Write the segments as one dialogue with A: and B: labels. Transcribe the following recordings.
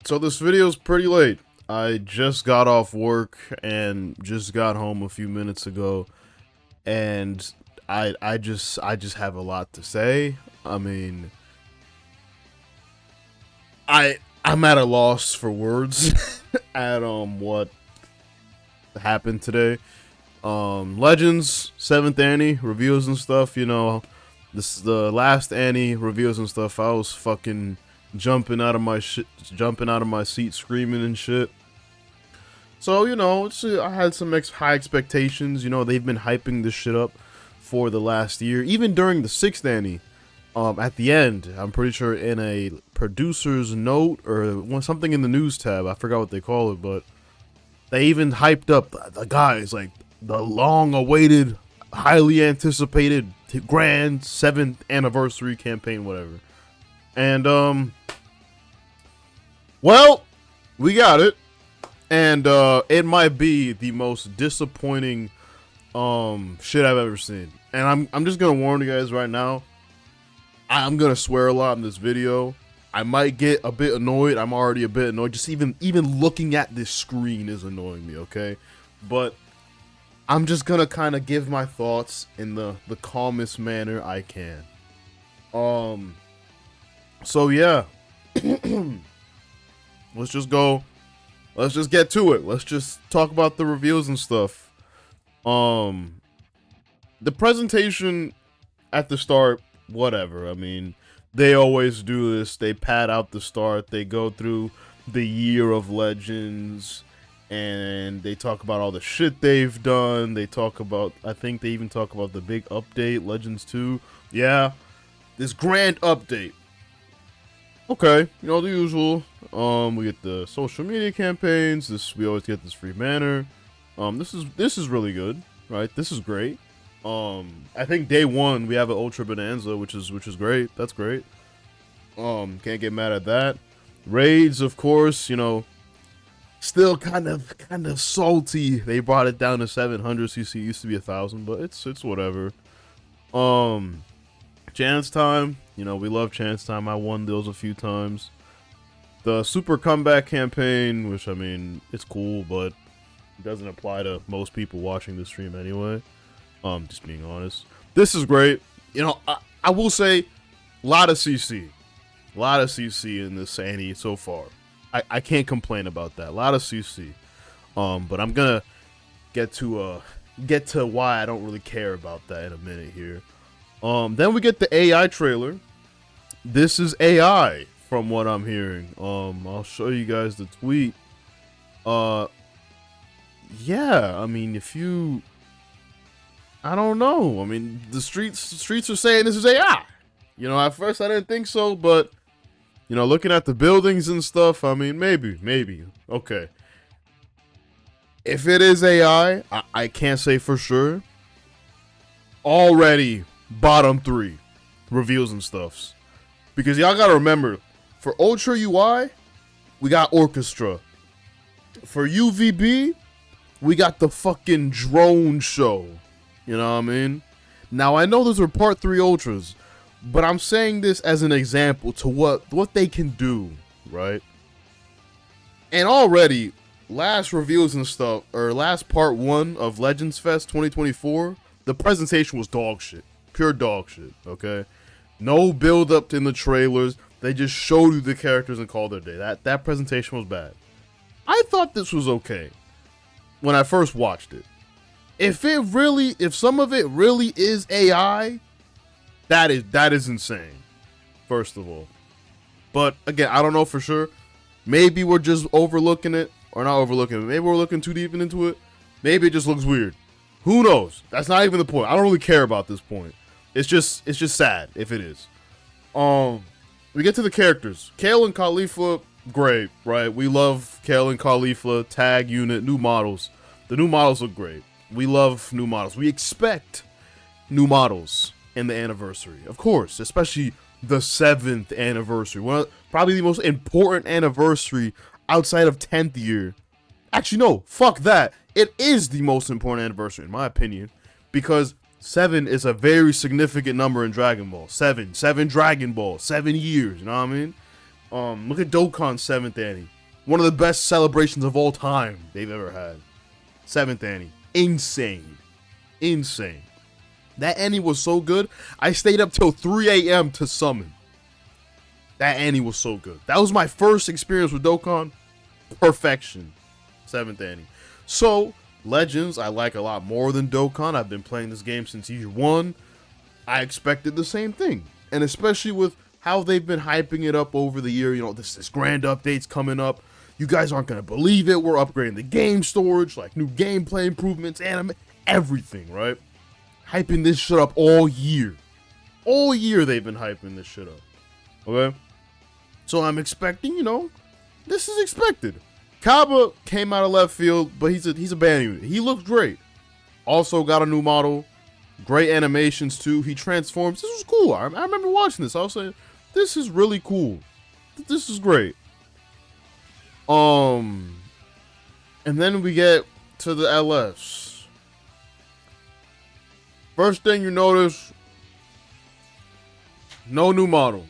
A: So this video's pretty late. I just got off work and just got home a few minutes ago, and I just have a lot to say. I mean, I'm at a loss for words at what happened today. Legends 7th Annie reviews and stuff, this is the last Annie reviews and stuff. I was fucking jumping out of my seat screaming and shit. So, I had some high expectations. They've been hyping this shit up for the last year, even during the 6th Annie. At the end, I'm pretty sure in a producer's note or something in the news tab, I forgot what they call it, but they even hyped up the guys, like the long-awaited, highly anticipated grand 7th anniversary campaign, whatever. And well, we got it, and it might be the most disappointing shit I've ever seen. And I'm just gonna warn you guys right now. I'm gonna swear a lot in this video. I might get a bit annoyed. I'm already a bit annoyed. Just even looking at this screen is annoying me, okay? But I'm just gonna kind of give my thoughts in the calmest manner I can. So yeah. Let's just get to it. Let's just talk about the reviews and stuff. The presentation at the start, whatever. I mean, they always do this. They pad out the start. They go through the year of Legends, and they talk about all the shit they've done. They talk about, I think they even talk about the big update, Legends 2. Yeah, this grand update. Okay, the usual. We get the social media campaigns. We always get this free banner. This is really good, right? This is great. I think day one we have an Ultra Bonanza, which is great. That's great. Can't get mad at that. Raids, of course, still kind of salty. They brought it down to 700 CC. It used to be 1,000, but it's whatever. Chance time, we love chance time. I won those a few times. The super comeback campaign, which, I mean, it's cool, but it doesn't apply to most people watching the stream anyway. Just being honest. This is great. I will say, a lot of CC in this Annie so far. I can't complain about that. A lot of CC. But I'm gonna get to why I don't really care about that in a minute here. Then we get the AI trailer. This is AI from what I'm hearing. I'll show you guys the tweet. Yeah, I mean, I don't know. I mean, the streets are saying this is AI. At first I didn't think so, but looking at the buildings and stuff, I mean, maybe. Okay. If it is AI, I can't say for sure. Already bottom 3 reveals and stuffs. Because y'all gotta remember, for Ultra UI, we got Orchestra. For UVB, we got the fucking drone show. You know what I mean? Now, I know those are part 3 Ultras, but I'm saying this as an example to what they can do, right? And already, last reviews and stuff, or last part 1 of Legends Fest 2024, the presentation was dog shit. Pure dog shit, okay? No build up in the trailers. They just showed you the characters and called it a day. That presentation was bad. I thought this was okay when I first watched it. If some of it really is AI, that is insane, first of all. But again, I don't know for sure. Maybe we're just overlooking it, or not overlooking it. Maybe we're looking too deep into it. Maybe it just looks weird. Who knows? That's not even the point. I don't really care about this point. It's just sad if it is. We get to the characters. Kale and Khalifa, great, right? We love Kale and Khalifa, tag unit, new models. The new models look great. We love new models. We expect new models in the anniversary, of course, especially the 7th anniversary. Probably the most important anniversary outside of 10th year. Actually, no, fuck that. It is the most important anniversary, in my opinion, because 7 is a very significant number in Dragon Ball. 7 Dragon Ball, 7 years, you know what I mean? Look at Dokkan's 7th Annie. One of the best celebrations of all time they've ever had. 7th Annie. Insane. Insane. That Annie was so good, I stayed up till 3 a.m. to summon. That Annie was so good. That was my first experience with Dokkan. Perfection. 7th Annie. So, Legends, I like a lot more than Dokkan. I've been playing this game since year 1. I expected the same thing. And especially with how they've been hyping it up over the year. You know, this grand update's coming up. You guys aren't going to believe it. We're upgrading the game storage, like new gameplay improvements, anime, everything, right? Hyping this shit up all year. All year they've been hyping this shit up. Okay? So I'm expecting, you know, this is expected. Kaba came out of left field, but he's a band unit. He looks great. Also got a new model. Great animations too. He transforms. This was cool. I remember watching this. I was saying, this is really cool. This is great. And then we get to the LFs. First thing you notice, no new model.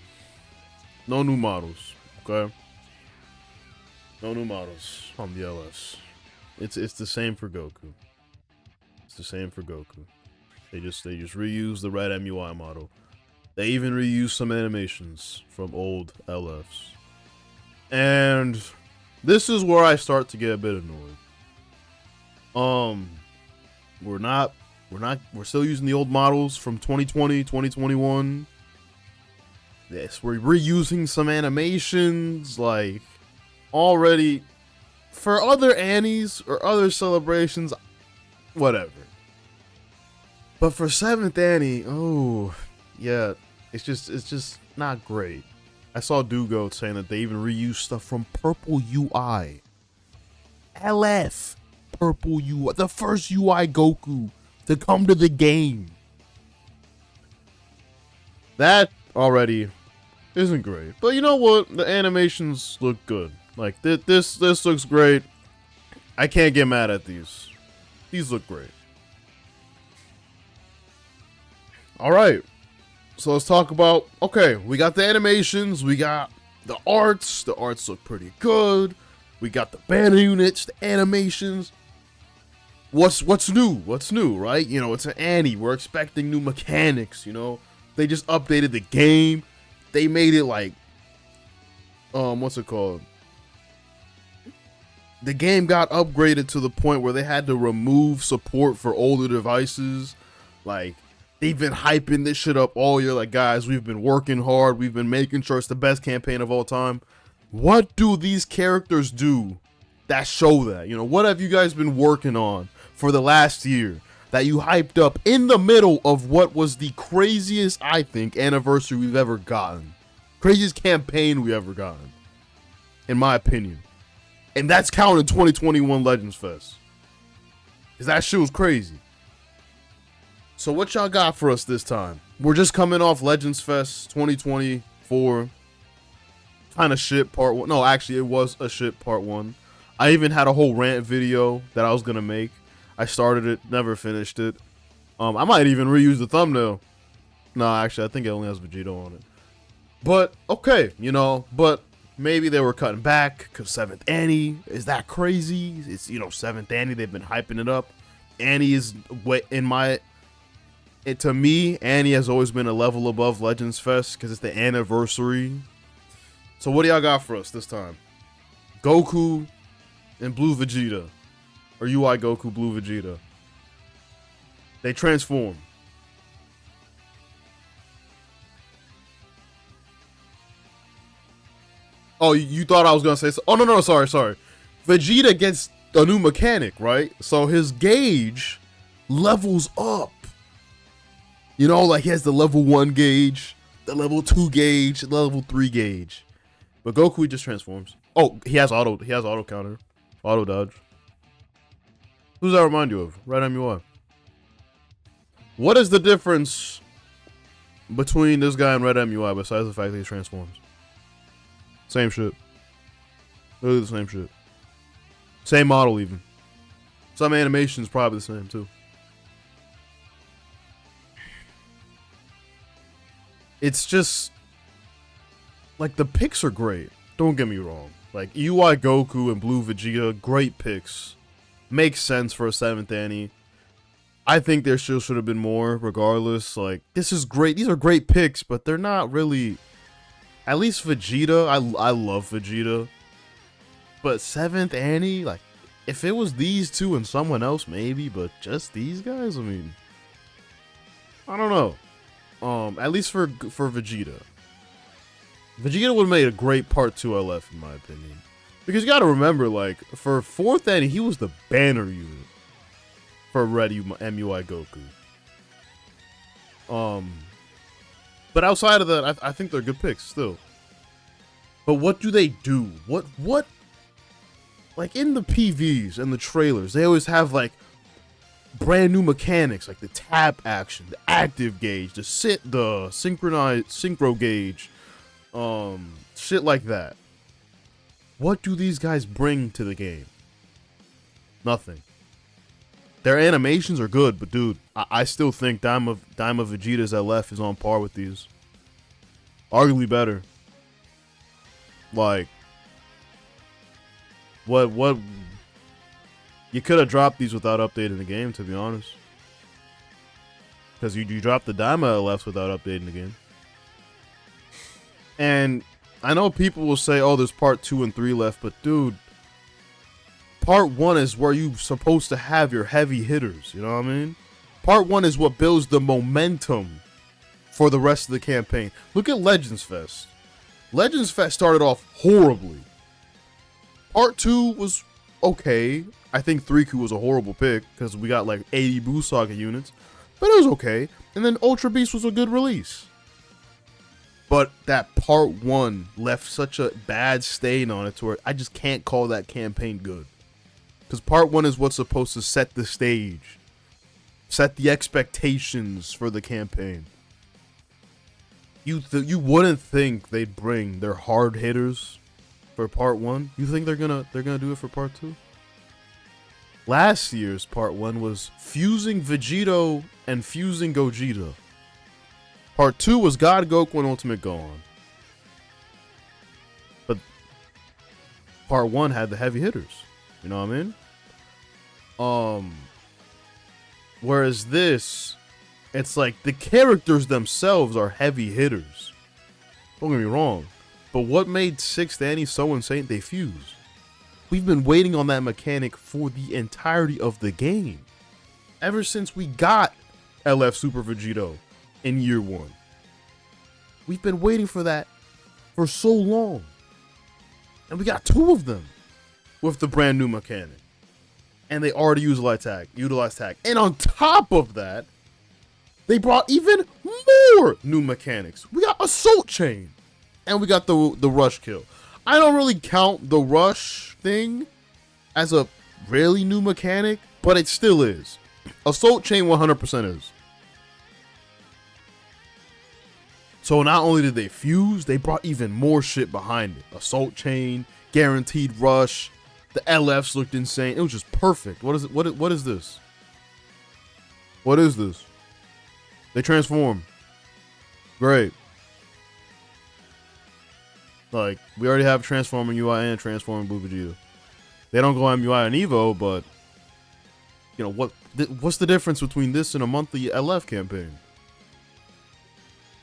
A: No new models. Okay? No new models on the LFs. It's the same for Goku. It's the same for Goku. They just reuse the red MUI model. They even reuse some animations from old LFs. And this is where I start to get a bit annoyed. We're still using the old models from 2020, 2021. Yes, we're reusing some animations, like, already, for other Annies or other celebrations, whatever. But for 7th Annie, oh, yeah, it's just not great. I saw Dugo saying that they even reused stuff from Purple UI. LF, Purple UI, the first UI Goku to come to the game. That already isn't great. But you know what? The animations look good. Like, this looks great. I can't get mad at these. These look great. Alright. So let's talk about, okay, we got the animations, we got the arts. The arts look pretty good. We got the banner units, the animations. What's new? What's new, right? You know, it's an Annie. We're expecting new mechanics, you know. They just updated the game. They made it like, what's it called? The game got upgraded to the point where they had to remove support for older devices. Like, they've been hyping this shit up all year. Like, guys, we've been working hard. We've been making sure it's the best campaign of all time. What do these characters do that show that? You know, what have you guys been working on for the last year that you hyped up in the middle of what was the craziest, I think, anniversary we've ever gotten? Craziest campaign we ever gotten, in my opinion. And that's counting 2021 Legends Fest. Because that shit was crazy. So what y'all got for us this time? We're just coming off Legends Fest 2024. Kind of shit part 1. No, actually, it was a shit part 1. I even had a whole rant video that I was going to make. I started it, never finished it. I might even reuse the thumbnail. No, actually, I think it only has Vegito on it. But, okay, you know, but maybe they were cutting back because 7th Annie. Is that crazy? It's, you know, 7th Annie. They've been hyping it up. Annie is, to me, Annie has always been a level above Legends Fest because it's the anniversary. So what do y'all got for us this time? Goku and Blue Vegeta. Or UI Goku, Blue Vegeta. They transform. Oh, you thought I was going to say so? Oh, no, sorry. Vegeta gets a new mechanic, right? So his gauge levels up. You know, like he has the level 1 gauge, the level 2 gauge, the level 3 gauge. But Goku just transforms. Oh, he has auto counter. Auto dodge. Who does that remind you of? Red MUI. What is the difference between this guy and Red MUI besides the fact that he transforms? Same shit. Literally the same shit. Same model even. Some animations probably the same too. It's just, Like, the picks are great. Don't get me wrong. Like, UI Goku and Blue Vegeta, great picks. Makes sense for a 7th Annie. I think there still should have been more, regardless. Like, this is great. These are great picks, but they're not really... At least Vegeta, I love Vegeta. But 7th Annie, like, if it was these two and someone else, maybe, but just these guys, I mean... I don't know. At least for Vegeta. Vegeta would have made a great Part 2 LF, in my opinion. Because you gotta remember, like, for 4th Annie, he was the banner unit for Red MUI Goku. But outside of that, I think they're good picks still. But what do they do? What? Like, in the PVs and the trailers, they always have, like, brand new mechanics, like the tap action, the active gauge, the synchronized synchro gauge, shit like that. What do these guys bring to the game? Nothing. Their animations are good, but dude, I still think Dime of Vegeta's LF is on par with these. Arguably better. Like, what? You could have dropped these without updating the game, to be honest. Because you dropped the Dime LFs without updating the game. And I know people will say, oh, there's part 2 and 3 left, but dude, part 1 is where you're supposed to have your heavy hitters, you know what I mean? Part 1 is what builds the momentum for the rest of the campaign. Look at Legends Fest. Legends Fest started off horribly. Part 2 was okay. I think 3Q was a horrible pick because we got like 80 Buu Saga units, but it was okay. And then Ultra Beast was a good release. But that part 1 left such a bad stain on it to where I just can't call that campaign good. Because part 1 is what's supposed to set the stage, set the expectations for the campaign. You wouldn't think they'd bring their hard hitters for part 1. You think they're gonna do it for part 2? Last year's part 1 was fusing Vegito and fusing Gogeta. Part 2 was God Goku and Ultimate Gohan. But part 1 had the heavy hitters. You know what I mean? Whereas this, it's like the characters themselves are heavy hitters. Don't get me wrong. But what made 6th Annie so insane? They fused. We've been waiting on that mechanic for the entirety of the game. Ever since we got LF Super Vegito in year 1. We've been waiting for that for so long. And we got 2 of them with the brand new mechanic. And they already utilize tag. And on top of that, they brought even more new mechanics. We got Assault Chain. And we got the Rush Kill. I don't really count the Rush thing as a really new mechanic, but it still is. Assault Chain 100% is. So not only did they fuse, they brought even more shit behind it. Assault Chain, Guaranteed Rush, the LFs looked insane. It was just perfect. What is it? What is this? What is this? They transform. Great. Like, we already have Transforming UI and Transforming Blue Vegeta. They don't go MUI and Evo, but you know what's the difference between this and a monthly LF campaign?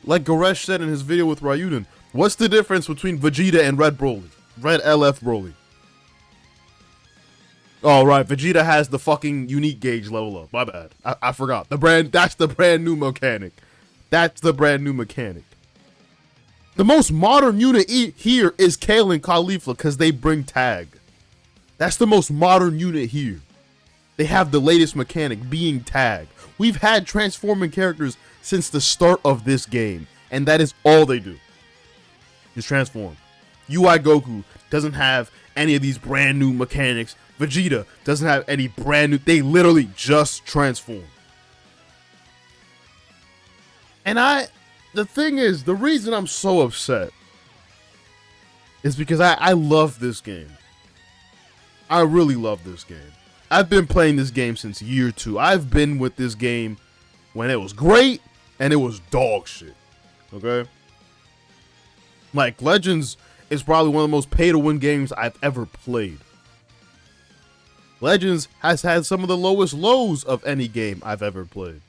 A: Like Goresh said in his video with Ryuden, what's the difference between Vegeta and Red Broly? Red LF Broly. Oh, right. Vegeta has the fucking unique gauge level up. My bad. I forgot. That's the brand new mechanic. That's the brand new mechanic. The most modern unit here is Kale and Khalifa because they bring tag. That's the most modern unit here. They have the latest mechanic being tag. We've had transforming characters since the start of this game, and that is all they do. Just transform. UI Goku doesn't have any of these brand new mechanics. Vegeta doesn't have any brand new. They literally just transform. And the thing is, the reason I'm so upset is because I love this game. I really love this game. I've been playing this game since year 2. I've been with this game when it was great and it was dog shit. Okay? Like, Legends is probably one of the most pay-to-win games I've ever played. Legends has had some of the lowest lows of any game I've ever played.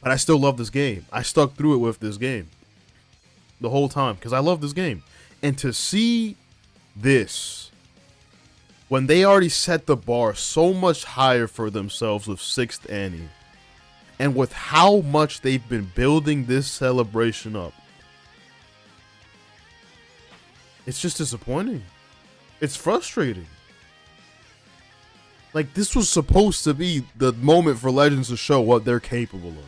A: But I still love this game. I stuck through it with this game the whole time because I love this game. And to see this, when they already set the bar so much higher for themselves with 6th Annie, and with how much they've been building this celebration up, it's just disappointing. It's frustrating. Like, this was supposed to be the moment for Legends to show what they're capable of.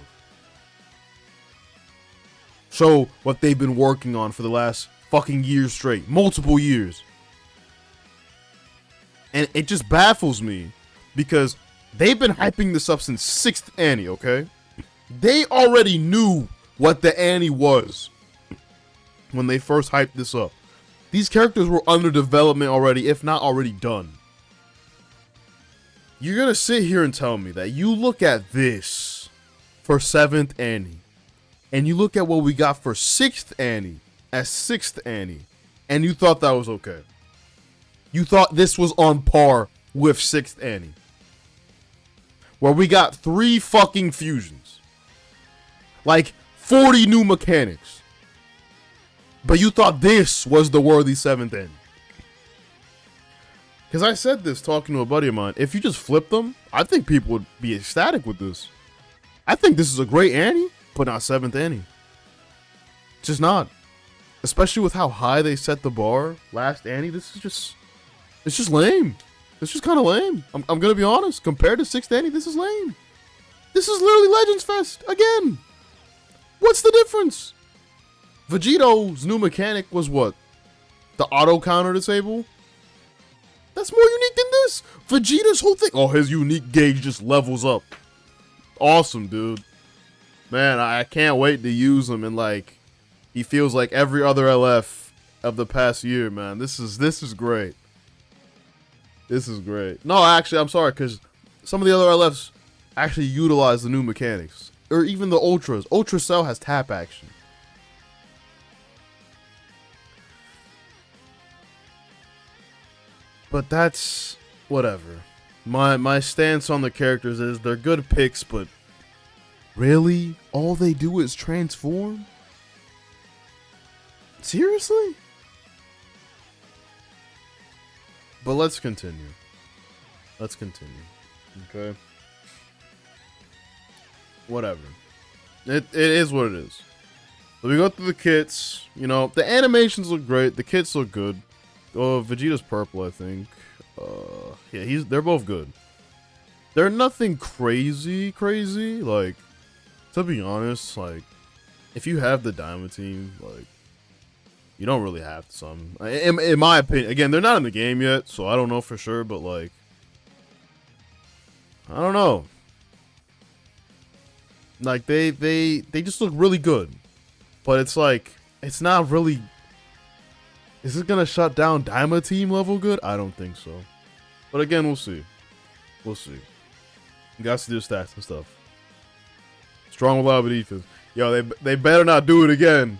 A: Show what they've been working on for the last fucking years straight. Multiple years. And it just baffles me because they've been hyping this up since 6th Annie, okay? They already knew what the Annie was when they first hyped this up. These characters were under development already, if not already done. You're gonna sit here and tell me that you look at this for 7th Annie, and you look at what we got for 6th Annie as 6th Annie, and you thought that was okay. You thought this was on par with 6th Annie, where we got 3 fucking fusions, like 40 new mechanics, but you thought this was the worthy 7th Annie. Because I said this talking to a buddy of mine. If you just flip them, I think people would be ecstatic with this. I think this is a great Annie, but not 7th Annie. Just not. Especially with how high they set the bar last Annie. This is just... It's just lame. It's just kind of lame. I'm going to be honest. Compared to 6th Annie, this is lame. This is literally Legends Fest. Again. What's the difference? Vegito's new mechanic was what? The auto counter disable? That's more unique than this. Vegeta's whole thing. Oh, his unique gauge just levels up. Awesome, dude. Man, I can't wait to use him. And like, he feels like every other LF of the past year, man. This is great. This is great. No, actually, I'm sorry, because some of the other LFs actually utilize the new mechanics. Or even the Ultras. Ultra Cell has tap action. But that's whatever. My stance on the characters is they're good picks, but really? All they do is transform? Seriously? But let's continue. Let's continue. Okay? Whatever. It is what it is. So we go through the kits. You know, the animations look great. The kits look good. Oh, Vegeta's purple, I think. Yeah, they're both good. They're nothing crazy. Like, to be honest, like, if you have the Diamond team, like, you don't really have some. In my opinion, again, they're not in the game yet, so I don't know for sure, but like, I don't know. Like, they just look really good. But it's like, it's not really... Is it gonna shut down Daima team level good? I don't think so. But again, we'll see. We'll see. You guys see their stats and stuff. Strong reliable defense. Yo, they better not do it again.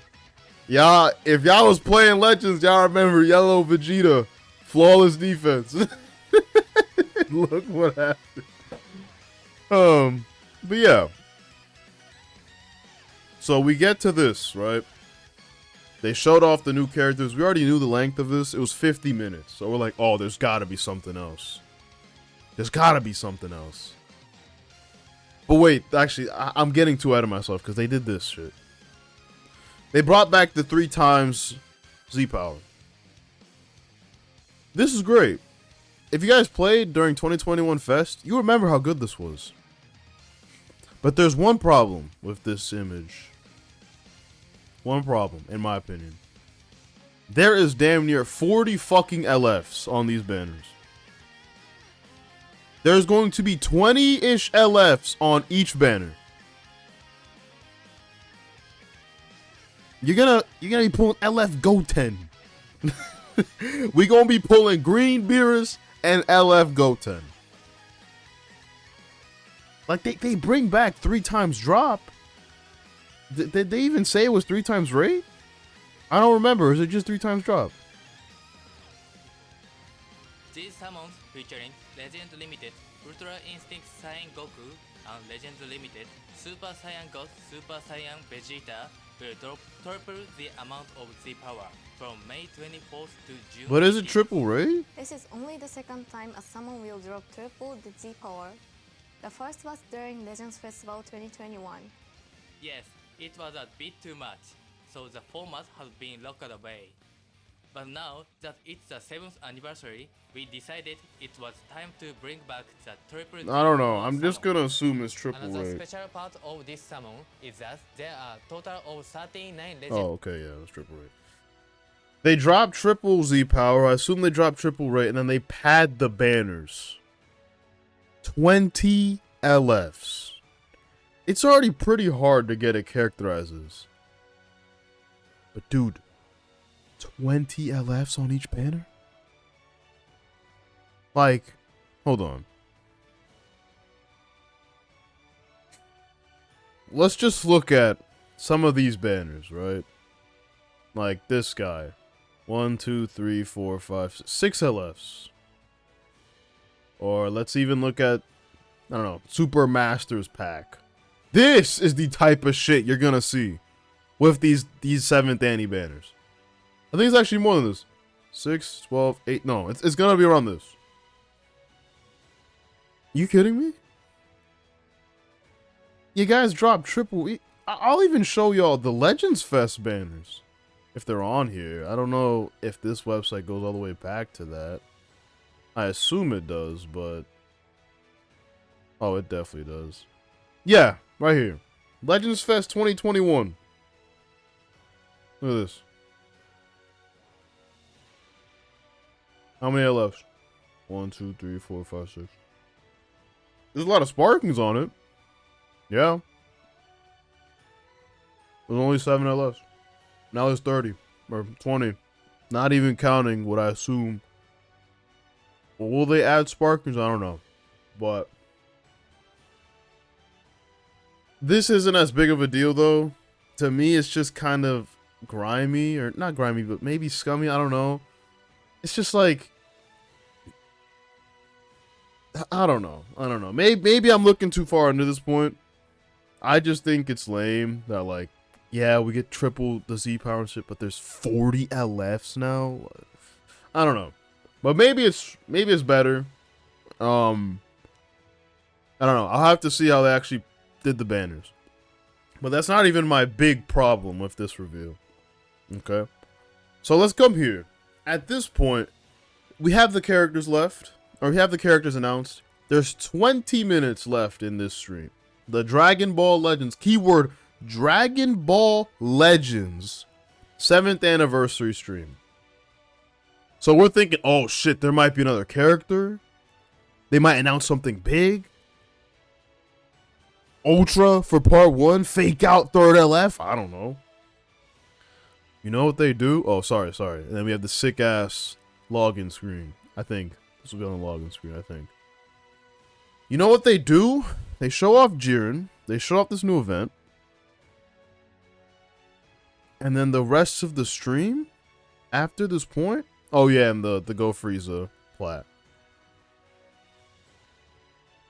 A: Y'all, if y'all was playing Legends, y'all remember Yellow Vegeta. Flawless defense. Look what happened. But yeah. So we get to this, right? They showed off the new characters. We already knew the length of this. It was 50 minutes. So we're like, oh, there's got to be something else. There's got to be something else. But wait, actually, I'm getting too ahead of myself because they did this shit. They brought back the 3 times Z-Power. This is great. If you guys played during 2021 Fest, you remember how good this was. But there's one problem with this image. One problem, in my opinion. There is damn near 40 fucking LFs on these banners. There's going to be 20-ish LFs on each banner. You're gonna be pulling LF Goten. We gonna be pulling Green Beerus and LF Goten. Like, they bring back 3 times drop. Did they even say it was 3 times rate? I don't remember. Is it just 3 times drop?
B: These summons featuring Legend Limited, Ultra Instinct Saiyan Goku, and Legend Limited, Super Saiyan God, Super Saiyan Vegeta will drop triple the amount of Z power from May 24th to June.
A: But is it
B: 18th.
A: triple rate?
C: This is only the second time a summon will drop triple the Z power. The first was during Legends Festival 2021.
B: Yes, it was a bit too much, so the format has been locked away. But now that it's the 7th anniversary, we decided it was time to bring back the triple Z
A: I don't know.
B: power
A: I'm just
B: summon.
A: gonna assume it's triple
B: Another
A: rate.
B: special part of this summon is that there are total of 39 legends.
A: Oh, okay, yeah, it's triple rate. They dropped triple Z power. I assume they dropped triple rate, and then they pad the banners. 20 LFs. It's already pretty hard to get it characterized as. But dude, 20 LFs on each banner? Like, hold on. Let's just look at some of these banners, right? Like this guy. 1, 2, 3, 4, 5, 6 LFs. Or let's even look at, I don't know, Super Masters Pack. This is the type of shit you're gonna see with these 7th Annie banners. I think it's actually more than this. 6, 12, 8. No, it's gonna be around this. You kidding me? You guys dropped triple E. I'll even show y'all the Legends Fest banners. If they're on here. I don't know if this website goes all the way back to that. I assume it does, but... Oh, it definitely does. Yeah, right here. Legends Fest 2021. Look at this. How many LFs? 1, 2, 3, 4, 5, 6. There's a lot of sparkings on it. Yeah. There's only 7 LFs. Now there's 30. Or 20. Not even counting what I assume. Well, will they add sparkings? I don't know. But this isn't as big of a deal, though. To me, it's just kind of grimy. Or not grimy, but maybe scummy. I don't know. It's just like... I don't know. Maybe I'm looking too far into this point. I just think it's lame that, like, yeah, we get triple the Z power and shit, but there's 40 LFs now. I don't know. But maybe it's better. I don't know. I'll have to see how they actually did the banners. But that's not even my big problem with this review. Okay. So let's come here. At this point, we have the characters left. Or we have the characters announced. There's 20 minutes left in this stream. The Dragon Ball Legends, keyword Dragon Ball Legends 7th anniversary stream. So we're thinking, oh shit, there might be another character. They might announce something big. Ultra for part 1, fake out 3rd LF. I don't know. You know what they do? Oh, sorry. And then we have the sick ass login screen. I think this will be on the login screen. I think. You know what they do? They show off Jiren. They show off this new event. And then the rest of the stream, after this point, oh yeah, and the Go Frieza plat.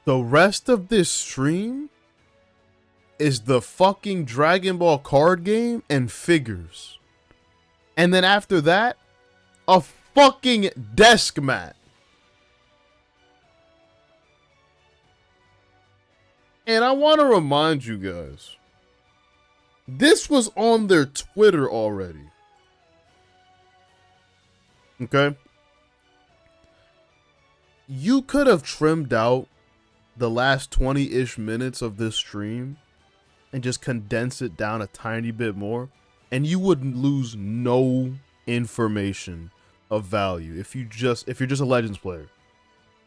A: The rest of this stream is the fucking Dragon Ball card game and figures. And then after that, a fucking desk mat. And I want to remind you guys, this was on their Twitter already. Okay? You could have trimmed out the last 20-ish minutes of this stream and just condensed it down a tiny bit more, and you would lose no information of value if you're just a Legends player.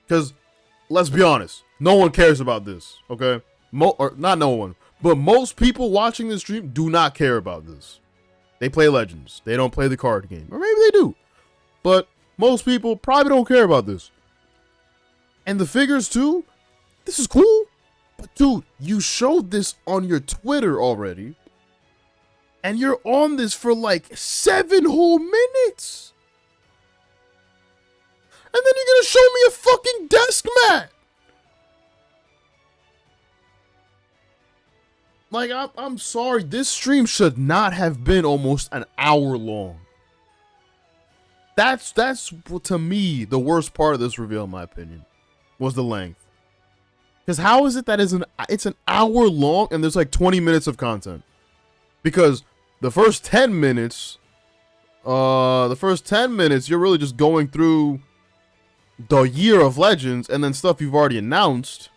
A: Because let's be honest, no one cares about this, okay? Or not no one, but most people watching this stream do not care about this. They play Legends. They don't play the card game. Or maybe they do. But most people probably don't care about this. And the figures too, this is cool. But dude, you showed this on your Twitter already. And you're on this for like 7 whole minutes. And then you're gonna show me a fucking desk mat. Like, I'm sorry. This stream should not have been almost an hour long. That's to me the worst part of this reveal, in my opinion, was the length. Because how is it that it's an hour long and there's like 20 minutes of content? Because the first 10 minutes, you're really just going through the year of Legends and then stuff you've already announced.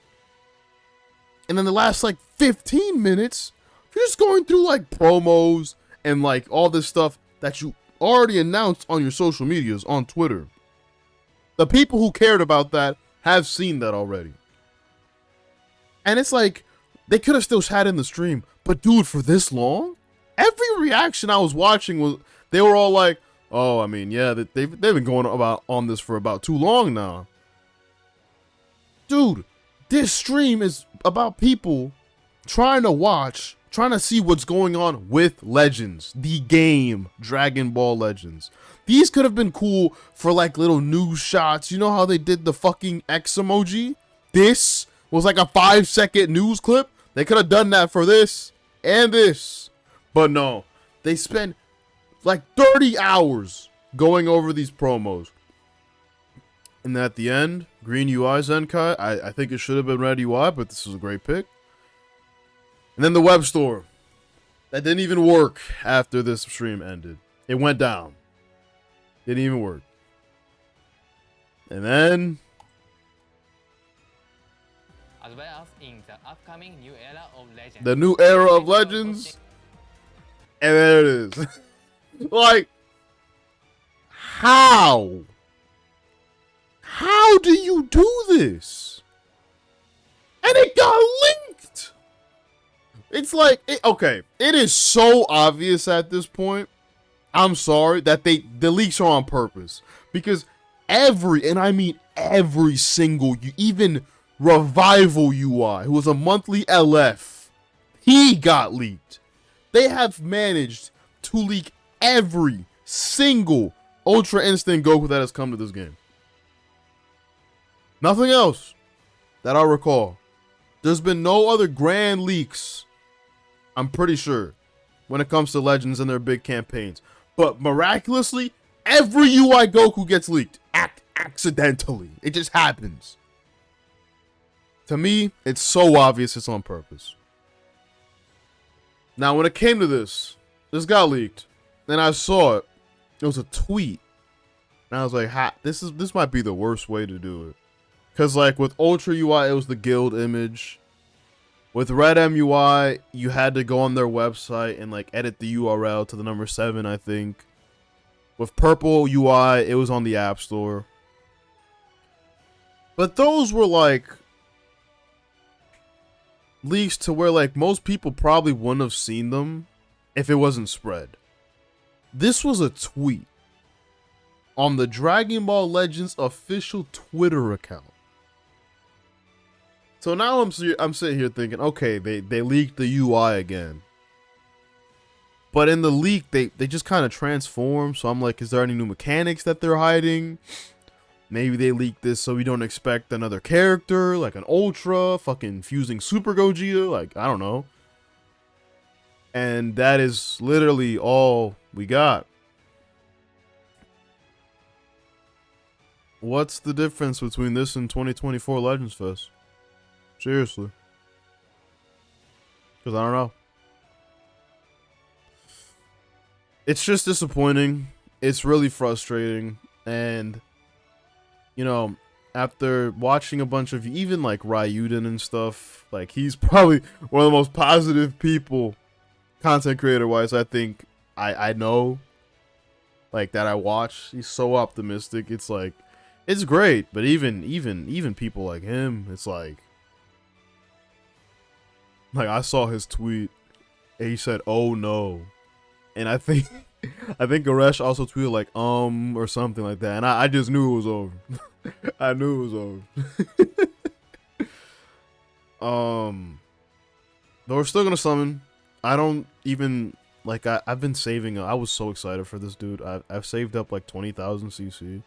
A: And then the last like 15 minutes, you're just going through like promos and like all this stuff that you already announced on your social medias, on Twitter. The people who cared about that have seen that already. And it's like, they could have still had in the stream, but dude, for this long? Every reaction I was watching was, they were all like, oh, I mean, yeah, they've been going on this for about too long now. Dude, this stream is about people trying to see what's going on with Legends, the game, Dragon Ball Legends. These could have been cool for like little news shots. You know how they did the fucking X emoji? This was like a 5-second news clip. They could have done that for this and this. But no, they spent like 30 hours going over these promos. And at the end, green UI Zenkai. I think it should have been red UI, but this was a great pick. And then the web store. That didn't even work after this stream ended. It went down. Didn't even work. And then
B: as well as in the upcoming new era of Legends.
A: The new era of Legends. And there it is. Like, how? How do you do this? And it got linked. It's like, okay, it is so obvious at this point. I'm sorry that the leaks are on purpose, because every, and I mean every single, even Revival UI, who was a monthly LF, he got leaked. They have managed to leak every single Ultra Instinct Goku that has come to this game. Nothing else that I recall. There's been no other grand leaks, I'm pretty sure, when it comes to Legends and their big campaigns. But miraculously, every UI Goku gets leaked. Accidentally. It just happens. To me, it's so obvious it's on purpose. Now, when it came to this got leaked. And I saw it. It was a tweet. And I was like, this might be the worst way to do it. Because, like, with Ultra UI, it was the guild image. With Red MUI, you had to go on their website and, like, edit the URL to the number 7, I think. With Purple UI, it was on the App Store. But those were, like, leaks to where, like, most people probably wouldn't have seen them if it wasn't spread. This was a tweet on the Dragon Ball Legends official Twitter account. So now I'm sitting here thinking, okay, they leaked the UI again. But in the leak, they just kind of transform. So I'm like, is there any new mechanics that they're hiding? Maybe they leaked this so we don't expect another character, like an Ultra, fucking fusing Super Gogeta, like, I don't know. And that is literally all we got. What's the difference between this and 2024 Legends Fest? Seriously. Because I don't know. It's just disappointing. It's really frustrating. And, you know, after watching a bunch of, even like Ryuden and stuff, like, he's probably one of the most positive people, content creator wise, I think I know, like, that I watch. He's so optimistic. It's like, it's great. But even people like him, it's like I saw his tweet and he said, "Oh no," and I think Goresh also tweeted like or something like that, and I just knew it was over. I knew it was over. But we're still gonna summon. I don't even Like I've been saving. I was so excited for this dude. I've saved up like 20,000 CC.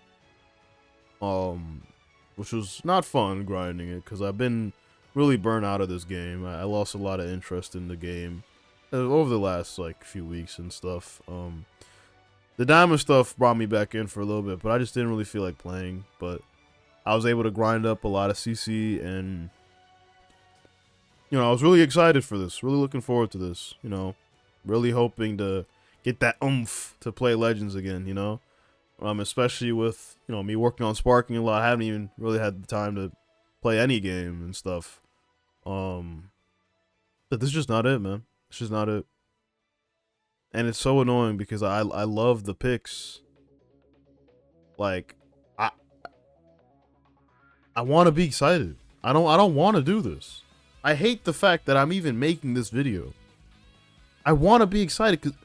A: Which was not fun grinding it because I've been really burnt out of this game. I lost a lot of interest in the game over the last like few weeks and stuff. The diamond stuff brought me back in for a little bit, but I just didn't really feel like playing. But I was able to grind up a lot of CC, and you know, I was really excited for this. Really looking forward to this. You know, really hoping to get that oomph to play Legends again. You know. Especially with, you know, me working on sparking a lot. I haven't even really had the time to play any game and stuff. But this is just not it, man. It's just not it. And it's so annoying because I love the picks. Like, I want to be excited. I don't want to do this. I hate the fact that I'm even making this video. I want to be excited because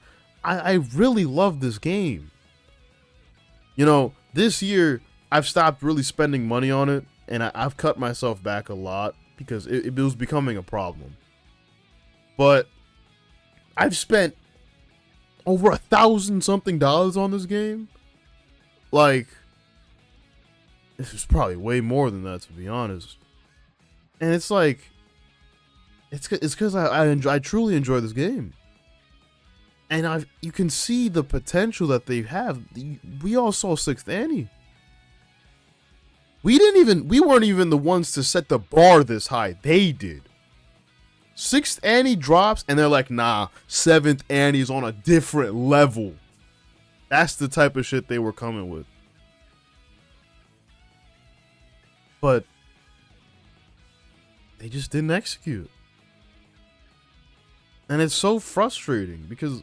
A: I really love this game. You know, this year, I've stopped really spending money on it, and I've cut myself back a lot because it was becoming a problem. But I've spent over $1,000-something on this game. Like, this is probably way more than that, to be honest. And it's like, it's because I truly enjoy this game. And you can see the potential that they have. We all saw 6th Annie. We weren't even the ones to set the bar this high. They did. 6th Annie drops, and they're like, nah, 7th Annie's on a different level. That's the type of shit they were coming with. But they just didn't execute. And it's so frustrating because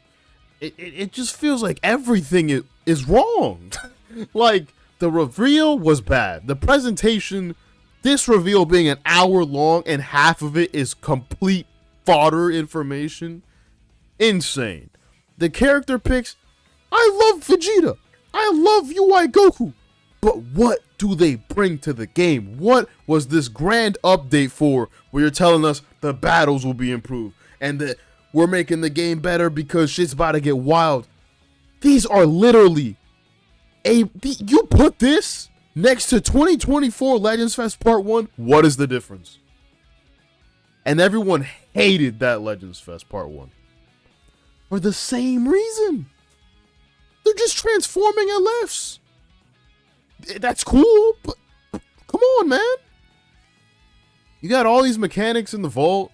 A: it just feels like everything is wrong. Like, the reveal was bad. The presentation, this reveal being an hour long and half of it is complete fodder information. Insane. The character picks, I love Vegeta. I love UI Goku. But what do they bring to the game? What was this grand update for where you're telling us the battles will be improved and that we're making the game better because shit's about to get wild? These are literally you put this next to 2024 Legends Fest Part 1, what is the difference? And everyone hated that Legends Fest Part 1 for the same reason. They're just transforming LFs. That's cool, but come on, man. You got all these mechanics in the vault,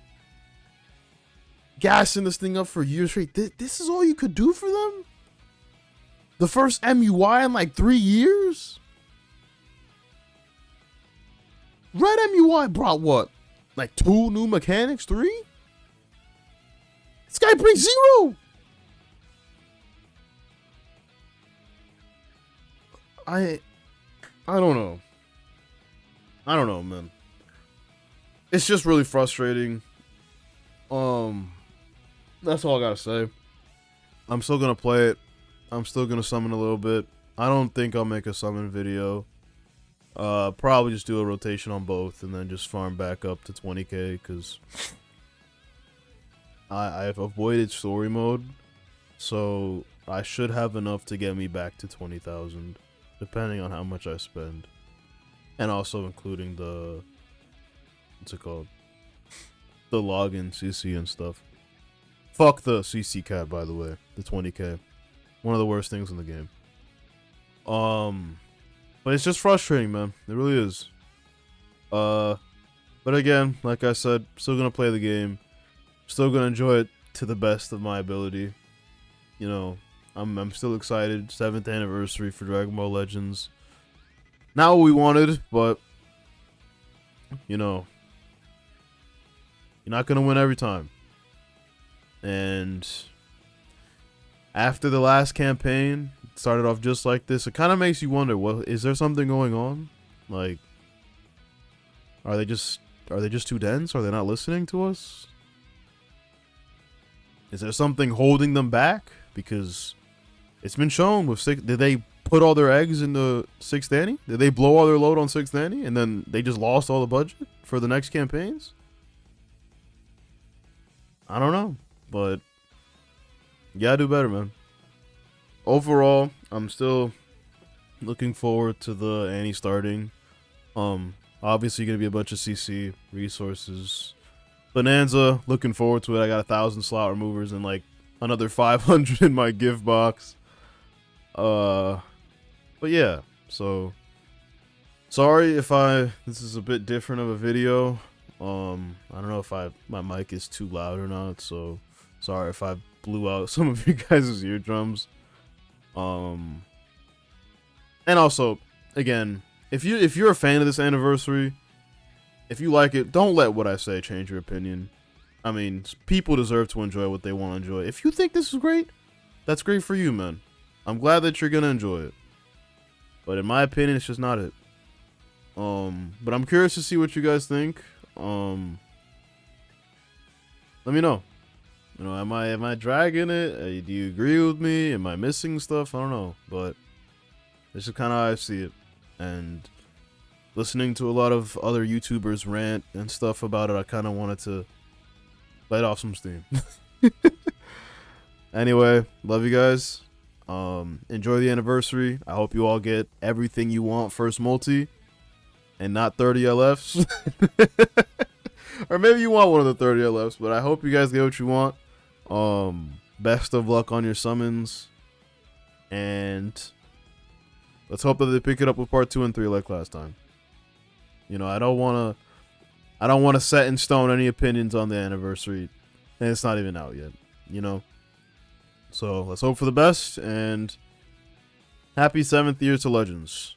A: gassing this thing up for years straight. This is all you could do for them? The first MUI in like 3 years? Red MUI brought what? Like 2 new mechanics? 3? This guy brings 0. I don't know. I don't know, man. It's just really frustrating. That's all I gotta say. I'm still gonna play it. I'm still gonna summon a little bit. I don't think I'll make a summon video. Probably just do a rotation on both and then just farm back up to 20k because I've avoided story mode, so I should have enough to get me back to 20,000, depending on how much I spend, and also including the what's it called, the login CC and stuff. Fuck the CC cap, by the way. The 20k. One of the worst things in the game. But it's just frustrating, man. It really is. But again, like I said, still gonna play the game. Still gonna enjoy it to the best of my ability. You know, I'm still excited. 7th anniversary for Dragon Ball Legends. Not what we wanted, but you know, you're not gonna win every time. And after the last campaign started off just like this, it kind of makes you wonder, well, is there something going on? Like, are they just too dense? Are they not listening to us? Is there something holding them back? Because it's been shown with did they put all their eggs in the 6th Annie? Did they blow all their load on 6th Annie and then they just lost all the budget for the next campaigns? I don't know, but You gotta do better, man. Overall, I'm still looking forward to the Annie starting. Obviously gonna be a bunch of CC resources. Bonanza, looking forward to it. I got 1,000 slot removers and like another 500 in my gift box. But yeah, so sorry if this is a bit different of a video. I don't know if my mic is too loud or not, so sorry if I blew out some of you guys' eardrums. And also, again, if you're a fan of this anniversary, if you like it, don't let what I say change your opinion. I mean, people deserve to enjoy what they want to enjoy. If you think this is great, that's great for you, man. I'm glad that you're gonna enjoy it. But in my opinion, it's just not it. But I'm curious to see what you guys think. Let me know. You know, am I dragging it? Do you agree with me? Am I missing stuff? I don't know, but this is kind of how I see it. And listening to a lot of other YouTubers rant and stuff about it, I kind of wanted to let off some steam. Anyway, love you guys. Enjoy the anniversary. I hope you all get everything you want first multi and not 30 LFs. Or maybe you want one of the 30 LFs, but I hope you guys get what you want. Best of luck on your summons. And let's hope that they pick it up with part 2 and 3 like last time. You know, I don't want to set in stone any opinions on the anniversary, and it's not even out yet, you know? So let's hope for the best, and happy 7th year to Legends.